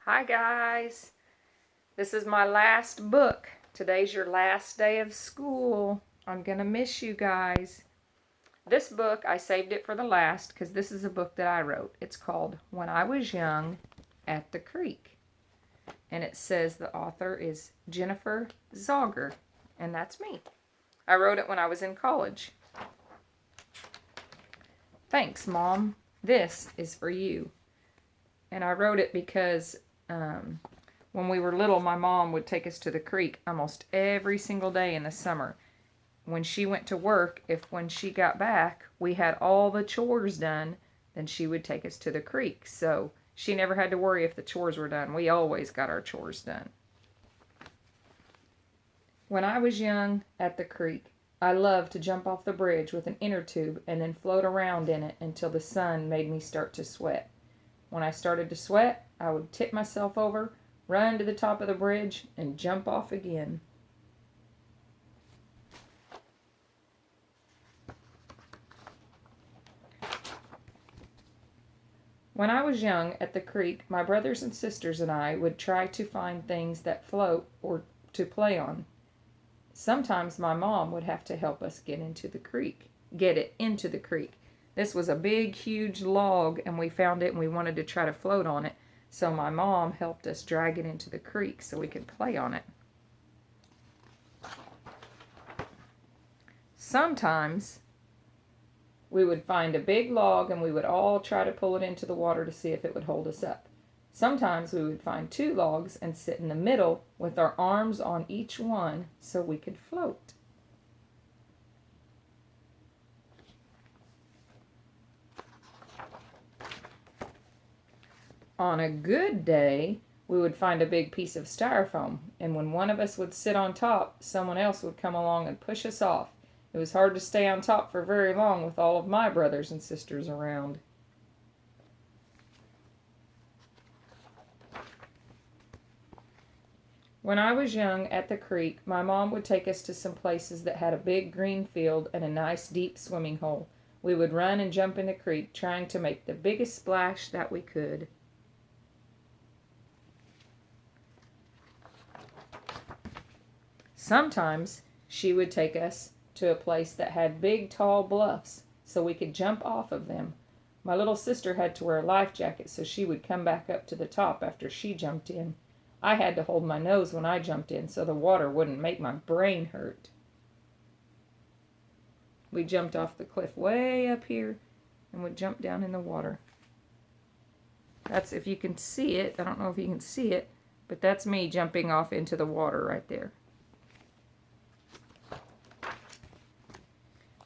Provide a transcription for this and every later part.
Hi guys, this is my last book. Today's your last day of school. I'm gonna miss you guys. This book, I saved it for the last because this is a book that I wrote. It's called When I Was Young at the Creek. And it says the author is Jennifer Zauger, and that's me. I wrote it when I was in college. Thanks, Mom. This is for you. And I wrote it because when we were little, my mom would take us to the creek almost every single day in the summer. When she went to work, when she got back, we had all the chores done, then she would take us to the creek. So she never had to worry if the chores were done. We always got our chores done. When I was young at the creek, I loved to jump off the bridge with an inner tube and then float around in it until the sun made me start to sweat. When I started to sweat, I would tip myself over, run to the top of the bridge, and jump off again. When I was young at the creek, my brothers and sisters and I would try to find things that float or to play on. Sometimes my mom would have to help us get it into the creek. This was a big, huge log, and we found it and we wanted to try to float on it. So my mom helped us drag it into the creek so we could play on it. Sometimes we would find a big log and we would all try to pull it into the water to see if it would hold us up. Sometimes we would find two logs and sit in the middle with our arms on each one so we could float. On a good day, we would find a big piece of styrofoam, and when one of us would sit on top, someone else would come along and push us off. It was hard to stay on top for very long with all of my brothers and sisters around. When I was young at the creek, my mom would take us to some places that had a big green field and a nice deep swimming hole. We would run and jump in the creek, trying to make the biggest splash that we could. Sometimes she would take us to a place that had big, tall bluffs so we could jump off of them. My little sister had to wear a life jacket so she would come back up to the top after she jumped in. I had to hold my nose when I jumped in so the water wouldn't make my brain hurt. We jumped off the cliff way up here and would jump down in the water. That's if you can see it. I don't know if you can see it, but that's me jumping off into the water right there.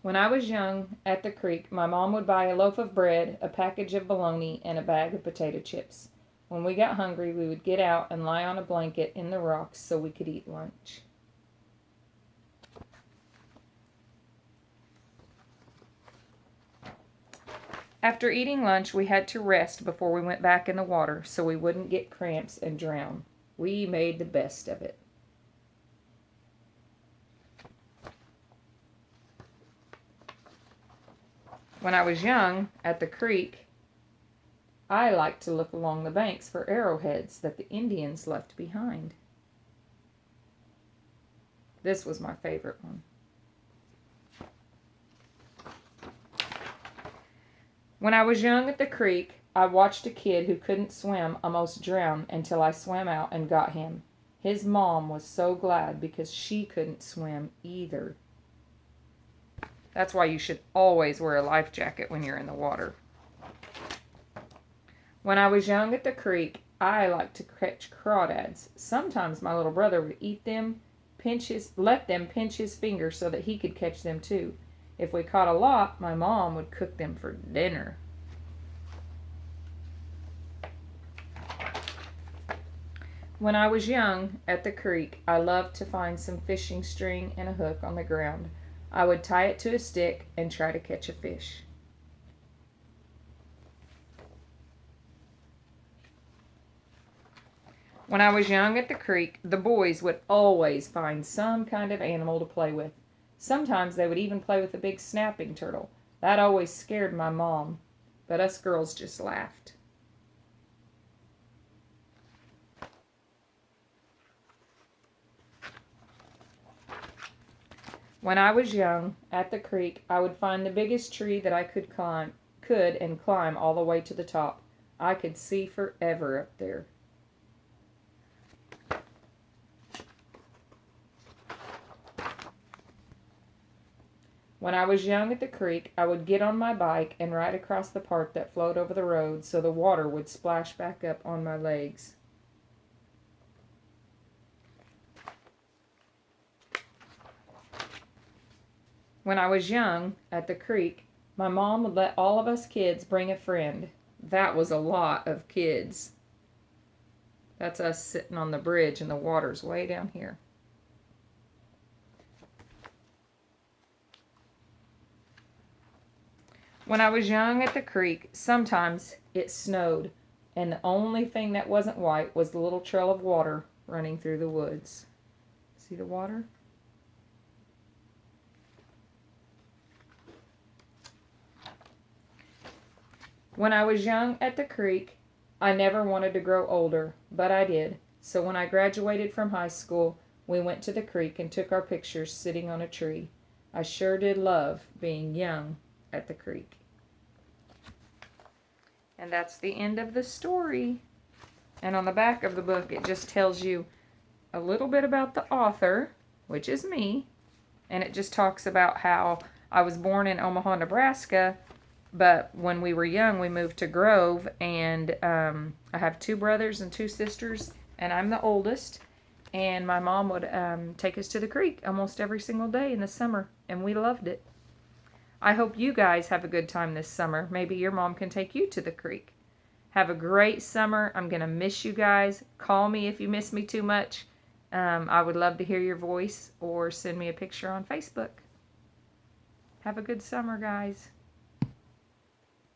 When I was young at the creek, my mom would buy a loaf of bread, a package of bologna, and a bag of potato chips. When we got hungry, we would get out and lie on a blanket in the rocks so we could eat lunch. After eating lunch, we had to rest before we went back in the water so we wouldn't get cramps and drown. We made the best of it. When I was young at the creek, I liked to look along the banks for arrowheads that the Indians left behind. This was my favorite one. When I was young at the creek, I watched a kid who couldn't swim almost drown until I swam out and got him. His mom was so glad because she couldn't swim either. That's why you should always wear a life jacket when you're in the water. When I was young at the creek, I liked to catch crawdads. Sometimes my little brother would eat them, let them pinch his finger so that he could catch them too. If we caught a lot, my mom would cook them for dinner. When I was young at the creek, I loved to find some fishing string and a hook on the ground. I would tie it to a stick and try to catch a fish. When I was young at the creek, the boys would always find some kind of animal to play with. Sometimes they would even play with a big snapping turtle. That always scared my mom, but us girls just laughed. When I was young, at the creek, I would find the biggest tree that I could and climb all the way to the top. I could see forever up there. When I was young at the creek, I would get on my bike and ride across the park that flowed over the road so the water would splash back up on my legs. When I was young at the creek, my mom would let all of us kids bring a friend. That was a lot of kids. That's us sitting on the bridge and the water's way down here. When I was young at the creek, sometimes it snowed, and the only thing that wasn't white was the little trail of water running through the woods. See the water? When I was young at the creek, I never wanted to grow older, but I did. So when I graduated from high school, we went to the creek and took our pictures sitting on a tree. I sure did love being young at the creek. And that's the end of the story. And on the back of the book, it just tells you a little bit about the author, which is me. And it just talks about how I was born in Omaha, Nebraska, but when we were young, we moved to Grove, and I have 2 brothers and 2 sisters, and I'm the oldest. And my mom would take us to the creek almost every single day in the summer, and we loved it. I hope you guys have a good time this summer. Maybe your mom can take you to the creek. Have a great summer. I'm going to miss you guys. Call me if you miss me too much. I would love to hear your voice, or send me a picture on Facebook. Have a good summer, guys.